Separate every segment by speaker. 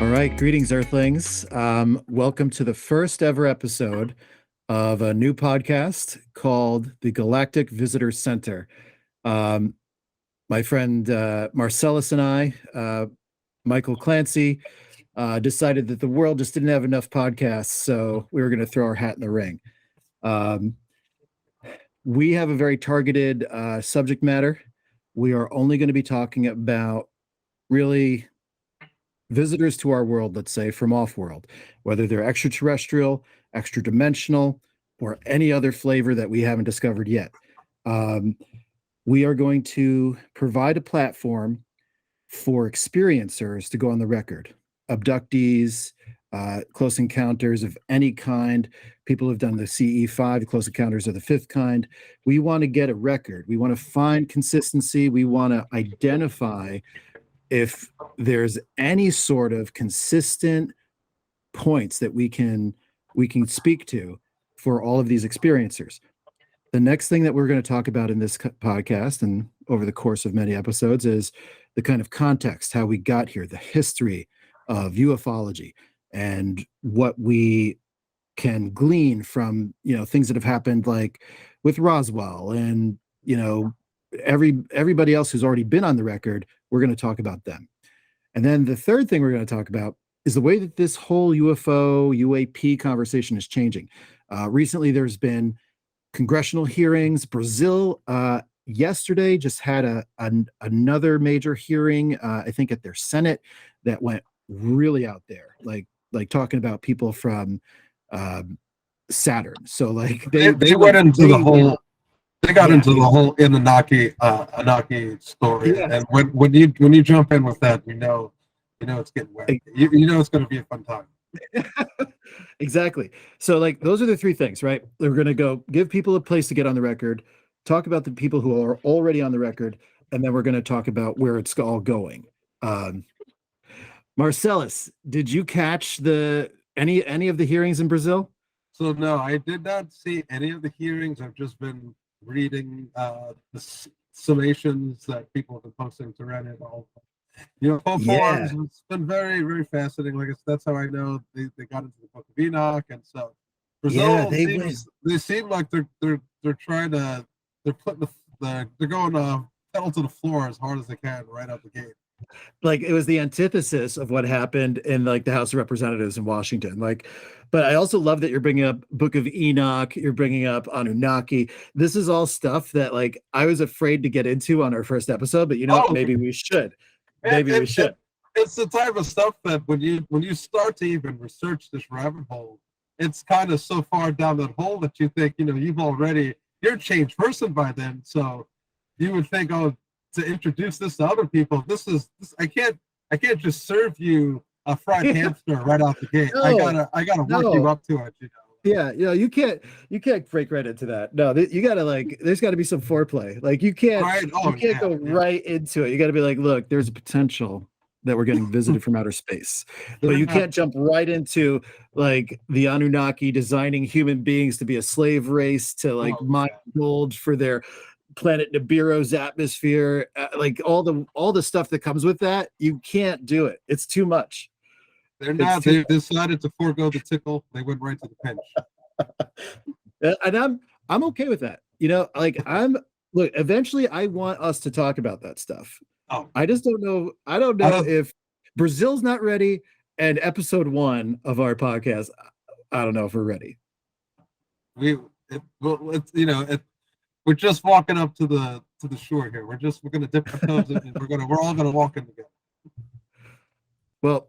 Speaker 1: All right, greetings, Earthlings. Welcome to the first ever episode of a new podcast called the Galactic Visitor Center. Um, my friend Marcellus and I, Michael Clancy, decided that the world just didn't have enough podcasts, so we were going to throw our hat in the ring. Um, we have a very targeted subject matter. We are only going to be talking about really visitors to our world, let's say from off world, whether they're extraterrestrial, extra dimensional, or any other flavor that we haven't discovered yet. Um, we are going to provide a platform for experiencers to go on the record, abductees, close encounters of any kind, people who've done the CE5, close encounters of the fifth kind. We want to get a record. We want to find consistency. We want to identify if there's any sort of consistent points that we can speak to for all of these experiencers. The next thing that we're going to talk about in this podcast and over the course of many episodes is the kind of context, how we got here, the history of ufology, and what we can glean from things that have happened, like with Roswell, and everybody else who's already been on the record. We're going to talk about them. And then the third thing we're going to talk about is the way that this whole UFO, UAP conversation is changing. Recently, there's been congressional hearings. Brazil yesterday just had another major hearing, I think at their Senate, that went really out there, like talking about people from Saturn. So like
Speaker 2: they went into the whole. They got into the whole Anunnaki story,
Speaker 1: yes.
Speaker 2: and when you jump in with that, you know it's getting wet. You know it's going to be a fun time.
Speaker 1: Exactly. So like those are the three things, right? We're going to go give people a place to get on the record, talk about the people who are already on the record, and then we're going to talk about where it's all going. Marcellus, did you catch any of the hearings in Brazil?
Speaker 2: So no, I did not see any of the hearings. I've just been reading the summations that people have been posting to Reddit. All forums. It's been very, very fascinating. Like that's how I know they got into the Book of Enoch, and so Brazil they seem like they're trying to they're going pedal to the floor as hard as they can right out the gate.
Speaker 1: Like it was the antithesis of what happened in like the House of Representatives in Washington. Like, but I also love that you're bringing up Book of Enoch, you're bringing up Anunnaki. This is all stuff that like I was afraid to get into on our first episode, but maybe we should. We should.
Speaker 2: It's the type of stuff that when you start to even research this rabbit hole, it's kind of so far down that hole that you think you're a changed person by then. So you would think, oh, to introduce this to other people, this I can't just serve you a fried hamster right out the gate. No, I gotta work you up to it.
Speaker 1: Yeah, you can't break right into that. No, you gotta there's got to be some foreplay. Like you can't go right into it. You got to be like, look, there's a potential that we're getting visited from outer space, but you can't jump right into like the Anunnaki designing human beings to be a slave race to like mine gold for their planet Nibiru's atmosphere, like all the stuff that comes with that. You can't do it. It's too much.
Speaker 2: They decided to forego the tickle. They went right to the pinch.
Speaker 1: And I'm okay with that. Look, eventually I want us to talk about that stuff.
Speaker 2: Oh.
Speaker 1: I just don't know. I don't know if Brazil's not ready, and episode 1 of our podcast, I don't know if we're ready.
Speaker 2: We're just walking up to the shore here. We're gonna dip our toes in, and we're all gonna walk in together.
Speaker 1: Well,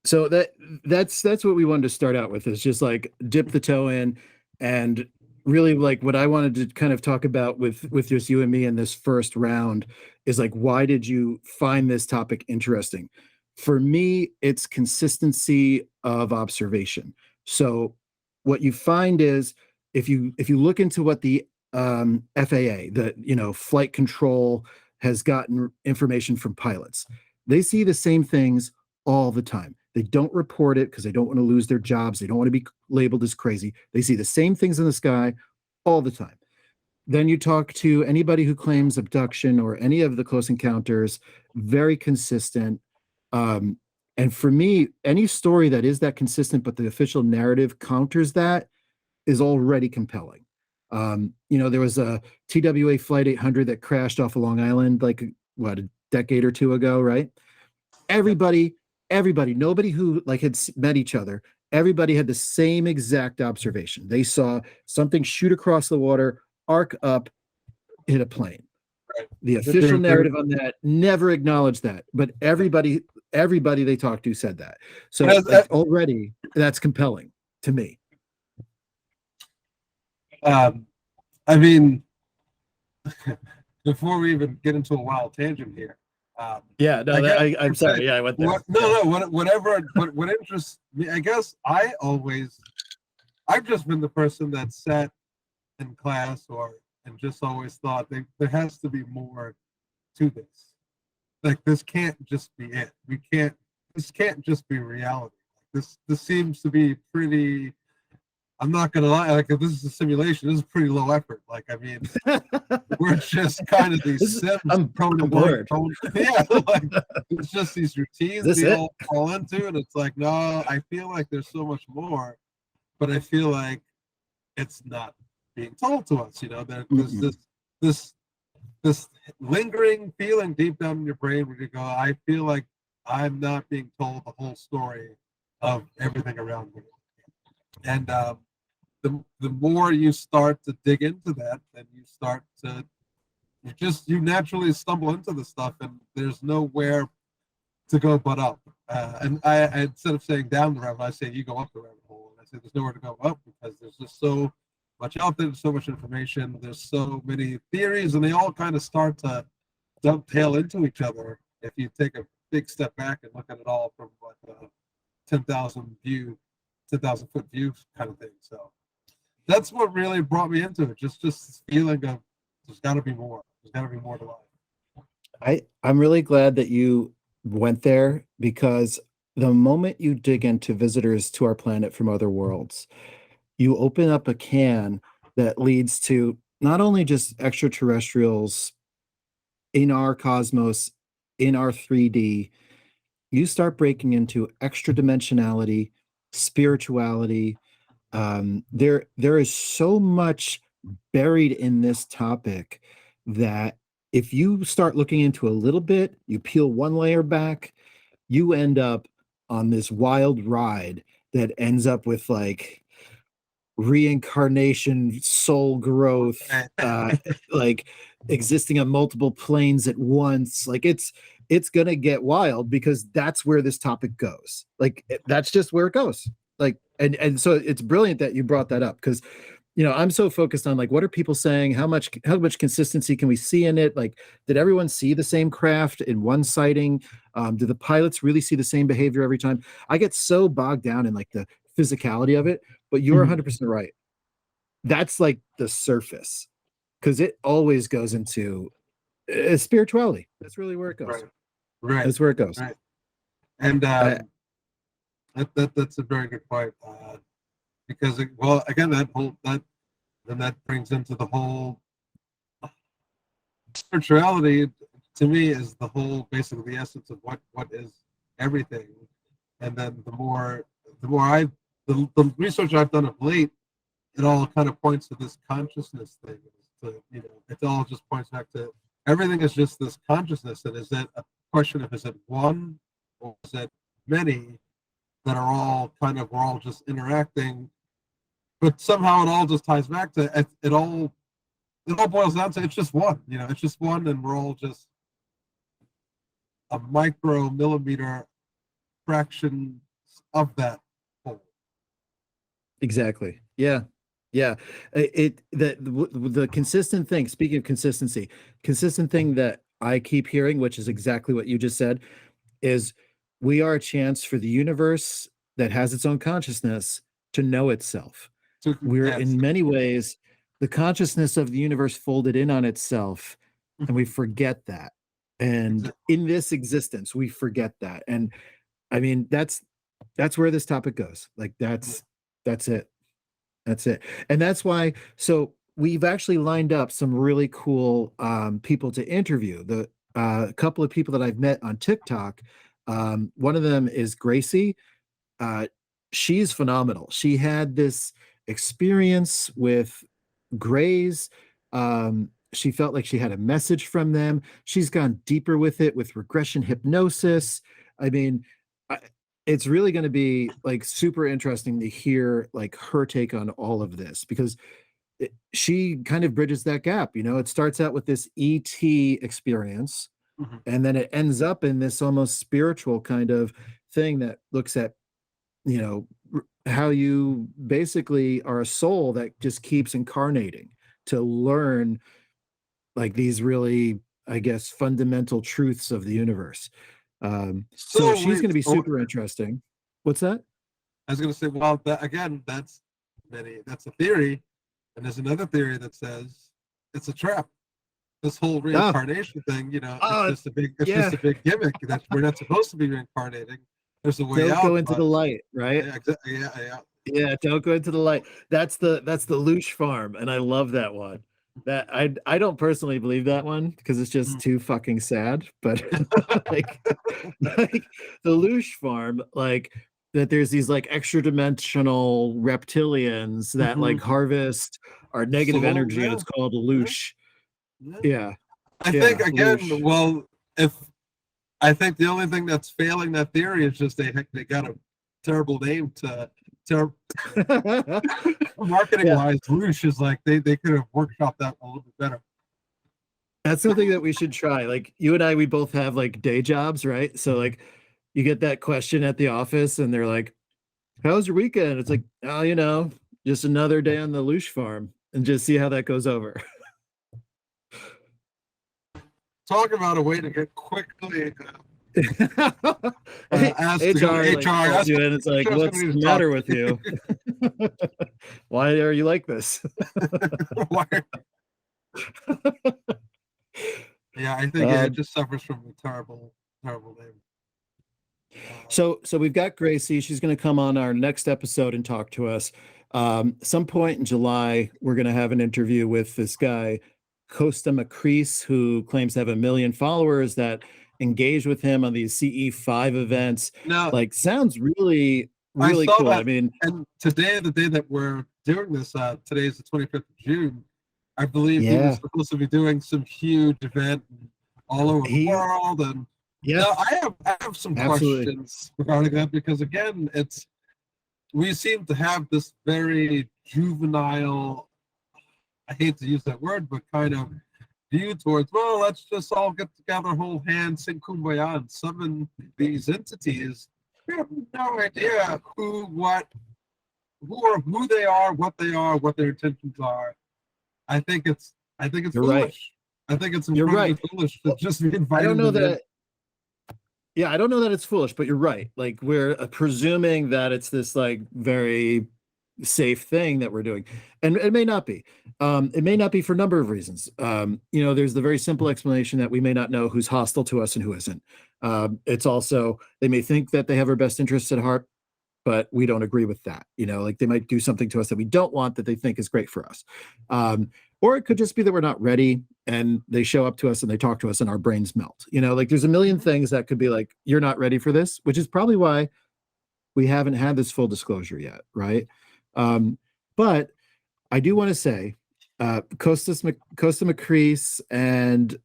Speaker 1: so that's what we wanted to start out with, is just like dip the toe in, and really like what I wanted to kind of talk about with just you and me in this first round is like, why did you find this topic interesting? For me, it's consistency of observation. So what you find is if you look into what the FAA, the flight control, has gotten information from pilots, they see the same things all the time. They don't report it because they don't want to lose their jobs. They don't want to be labeled as crazy. They see the same things in the sky all the time. Then you talk to anybody who claims abduction or any of the close encounters, very consistent. And for me, any story that is that consistent, but the official narrative counters that, is already compelling. There was a TWA Flight 800 that crashed off of Long Island like what, a decade or two ago, right?
Speaker 2: Yep.
Speaker 1: Everybody, everybody, nobody who like had met each other, everybody had the same exact observation. They saw something shoot across the water, arc up, hit a plane.
Speaker 2: Right.
Speaker 1: The
Speaker 2: There,
Speaker 1: official
Speaker 2: there,
Speaker 1: narrative on that never acknowledged that, but everybody they talked to said that. So
Speaker 2: as,
Speaker 1: like already that's compelling to me.
Speaker 2: um, I mean, before we even get into a wild tangent here,
Speaker 1: Yeah,
Speaker 2: I
Speaker 1: no,
Speaker 2: guess
Speaker 1: I'm sorry. Yeah, I went there.
Speaker 2: whatever. What interests me, I guess I've just been the person that sat in class and just always thought there has to be more to this. Like this can't just be it. This can't just be reality. This seems to be pretty. I'm not gonna lie. Like if this is a simulation, this is pretty low effort. Like I mean, we're just kind of these sims
Speaker 1: I'm bored.
Speaker 2: Yeah, like it's just these
Speaker 1: Is
Speaker 2: routines
Speaker 1: this
Speaker 2: we
Speaker 1: it?
Speaker 2: all fall into, and it's like, no, I feel like there's so much more, but I feel like it's not being told to us. There's this this lingering feeling deep down in your brain where you go, I feel like I'm not being told the whole story of everything around me. And the more you start to dig into that, then you start to you naturally stumble into the stuff, and there's nowhere to go but up. And I instead of saying down the rabbit, I say you go up the rabbit hole, and I say there's nowhere to go up because there's just so much out there, there's so much information, there's so many theories, and they all kind of start to dovetail into each other if you take a big step back and look at it all from like a 10,000 foot view kind of thing. So that's what really brought me into it. Just this feeling of there's got to be more. There's got to be more to life.
Speaker 1: I'm really glad that you went there because the moment you dig into visitors to our planet from other worlds, you open up a can that leads to not only just extraterrestrials in our cosmos, in our 3D, you start breaking into extra dimensionality, spirituality. There is so much buried in this topic that if you start looking into a little bit, you peel one layer back, you end up on this wild ride that ends up with like reincarnation, soul growth, like existing on multiple planes at once. Like it's gonna get wild because that's where this topic goes. Like that's just where it goes. Like and so it's brilliant that you brought that up because I'm so focused on like what are people saying, how much consistency can we see in it, like did everyone see the same craft in one sighting, do the pilots really see the same behavior every time? I get so bogged down in like the physicality of it, but you're 100% right. That's like the surface because it always goes into spirituality. That's really where it goes.
Speaker 2: Right,
Speaker 1: That's where it goes.
Speaker 2: right. And
Speaker 1: I,
Speaker 2: that's a very good point. Because well, again, that brings into the whole spirituality. To me, is the whole basically the essence of what is everything. And then the research I've done of late, it all kind of points to this consciousness thing. It all just points back to everything is just this consciousness. And is it a question of is it one or is it many that are all we're all just interacting, but somehow it all just ties back to it all boils down to it's just one. It's just one, and we're all just a micro millimeter fraction of that whole.
Speaker 1: exactly. Yeah. Yeah. The consistent thing, speaking of consistency, consistent thing that I keep hearing, which is exactly what you just said, is we are a chance for the universe that has its own consciousness to know itself. We're
Speaker 2: Yes.
Speaker 1: in many ways the consciousness of the universe folded in on itself, and we forget that. And in this existence, we forget that. And I mean, that's where this topic goes. Like that's it. That's it. And that's why, so we've actually lined up some really cool people to interview. The couple of people that I've met on TikTok One of them is Gracie. uh, she's phenomenal. She had this experience with Grays. She felt like she had a message from them. She's gone deeper with it with regression hypnosis. I mean, I, it's really going to be like super interesting to hear like her take on all of this because she kind of bridges that gap. It starts out with this ET experience,
Speaker 2: Mhm.
Speaker 1: and then it ends up in this almost spiritual kind of thing that looks at how you basically are a soul that just keeps incarnating to learn like these really, I guess, fundamental truths of the universe. So
Speaker 2: So
Speaker 1: she's
Speaker 2: wait,
Speaker 1: going to be
Speaker 2: oh,
Speaker 1: super interesting. What's that?
Speaker 2: I was going to say, well, again, that's a theory, and there's another theory that says it's a trap. This whole
Speaker 1: Ah,
Speaker 2: reincarnation thing,
Speaker 1: ah,
Speaker 2: it's
Speaker 1: yeah.
Speaker 2: just a big gimmick that we're not supposed to be reincarnating. There's a way
Speaker 1: Don't go
Speaker 2: out,
Speaker 1: into the
Speaker 2: but
Speaker 1: light, right?
Speaker 2: yeah, exactly, yeah, yeah.
Speaker 1: Yeah, don't go into the light. That's the Loosh farm, and I love that one. That I don't personally believe that one because it's just
Speaker 2: Mm.
Speaker 1: too fucking sad. But like, like the Loosh farm, like that there's these like extra dimensional reptilians that like
Speaker 2: Mhm.
Speaker 1: harvest our negative
Speaker 2: So
Speaker 1: energy, and
Speaker 2: yeah,
Speaker 1: it's called a
Speaker 2: yeah,
Speaker 1: Loosh.
Speaker 2: yeah.
Speaker 1: Yeah,
Speaker 2: I think
Speaker 1: yeah,
Speaker 2: again,
Speaker 1: Loosh.
Speaker 2: well, if I think the only thing that's failing that theory is just they got a terrible name to marketing
Speaker 1: Yeah,
Speaker 2: wise. Roosh is like they could have workshopped that a little bit better.
Speaker 1: that's something that we should try. Like you and I, we both have like day jobs, right? So like you get that question at the office and they're like, "How was your weekend?" It's like, "Oh, just another day on the Loosh farm," and just see how that goes over.
Speaker 2: Talk about a way to get quickly asked to go to
Speaker 1: HR like
Speaker 2: HR.
Speaker 1: calls
Speaker 2: That's
Speaker 1: you
Speaker 2: what
Speaker 1: in. It's like,
Speaker 2: HR's going
Speaker 1: "What's
Speaker 2: to
Speaker 1: the
Speaker 2: need to talk
Speaker 1: matter
Speaker 2: to
Speaker 1: with you? Why are you like this?"
Speaker 2: you. Yeah, I think it
Speaker 1: Um,
Speaker 2: just suffers from a terrible, terrible name. Uh,
Speaker 1: so we've got Gracie. She's going to come on our next episode and talk to us. Some point in July, we're going to have an interview with this guy, Costa Macrease, who claims to have 1 million followers that engage with him on these CE5 events.
Speaker 2: now,
Speaker 1: Like, sounds really,
Speaker 2: I
Speaker 1: really
Speaker 2: saw
Speaker 1: cool. I
Speaker 2: that,
Speaker 1: mean,
Speaker 2: and today, the day that we're doing this, today is the 25th of June. I believe he was
Speaker 1: yeah,
Speaker 2: supposed to be doing some huge event all over the
Speaker 1: he,
Speaker 2: world. And
Speaker 1: yeah,
Speaker 2: now I have some
Speaker 1: absolutely.
Speaker 2: questions regarding that because again, we seem to have this very juvenile, I hate to use that word, but kind of view towards, well, let's just all get together, hold hands, sing kumbaya, and summon these entities. We have no idea who they are, what their intentions are. I think it's
Speaker 1: You're right.
Speaker 2: foolish. I think it's
Speaker 1: You're
Speaker 2: incredibly
Speaker 1: right.
Speaker 2: foolish to
Speaker 1: Well,
Speaker 2: just be
Speaker 1: I don't
Speaker 2: inviting
Speaker 1: know
Speaker 2: them in.
Speaker 1: that. Yeah, I don't know that it's foolish, but you're right. Like we're presuming that it's this like very safe thing that we're doing, and it may not be. It may not be for a number of reasons. There's the very simple explanation that we may not know who's hostile to us and who isn't. It's also they may think that they have our best interests at heart, but we don't agree with that. Like they might do something to us that we don't want that they think is great for us. Or it could just be that we're not ready and they show up to us and they talk to us and our brains melt. Like there's 1 million things that could be like, you're not ready for this, which is probably why we haven't had this full disclosure yet. Right. But I do want to say, Costa Macrease and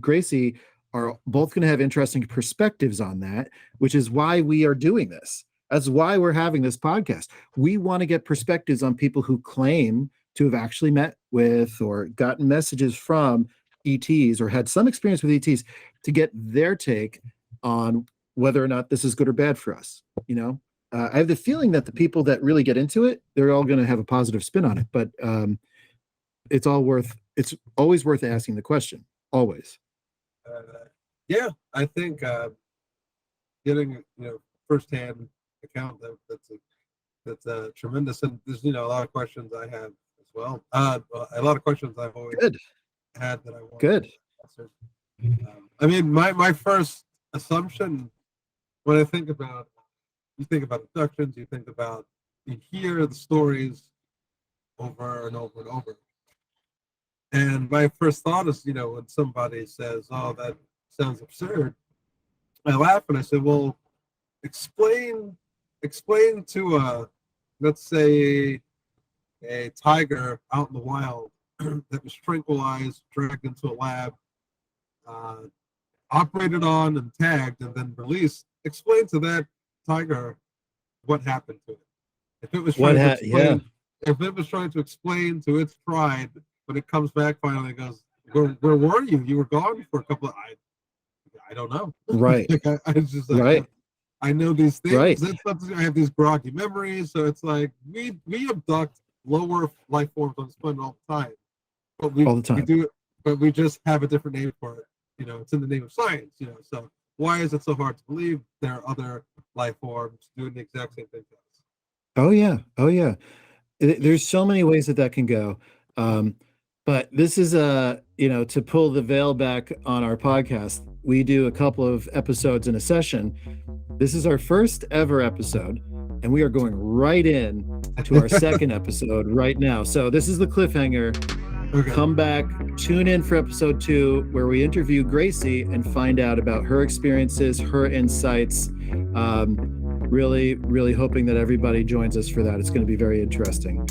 Speaker 1: Gracie are both going to have interesting perspectives on that, which is why we are doing this. That's why we're having this podcast. We want to get perspectives on people who claim to have actually met with or gotten messages from ETs or had some experience with ETs to get their take on whether or not this is good or bad for us. I have the feeling that the people that really get into it, they're all going to have a positive spin on it. But it's always worth asking the question. Always.
Speaker 2: Yeah, I think getting firsthand account that's tremendous, and there's a lot of questions I have as well. A lot of questions I've always
Speaker 1: Good.
Speaker 2: had that I wanted
Speaker 1: Good.
Speaker 2: answered. I mean, my first assumption when I think about you think about abductions, you hear the stories over and over and over. And my first thought is, when somebody says, "Oh, that sounds absurd," I laughed and I said, well, explain to let's say a tiger out in the wild that was tranquilized, dragged into a lab, uh, operated on and tagged and then released. Explain to that tiger what happened to it. If it was trying to explain, if it was trying to explain to its pride when it comes back finally and goes, where were you? You were gone for a couple of I don't know.
Speaker 1: Right.
Speaker 2: Like I just like,
Speaker 1: right.
Speaker 2: I know these things.
Speaker 1: Right.
Speaker 2: I have these groggy memories. So it's like we abduct lower life forms on this planet all the time. But we do it, but we just have a different name for it. You know, it's in the name of science, you know. So why is it so hard to believe there are other life forms doing the exact same thing to us?
Speaker 1: Oh yeah. Oh yeah. There's so many ways that can go. But this is to pull the veil back on our podcast, we do a couple of episodes in a session. This is our first ever episode, and we are going right in to our second episode right now. So this is the cliffhanger. Okay. Come back, tune in for episode 2, where we interview Gracie and find out about her experiences, her insights. Really, really hoping that everybody joins us for that. It's going to be very interesting.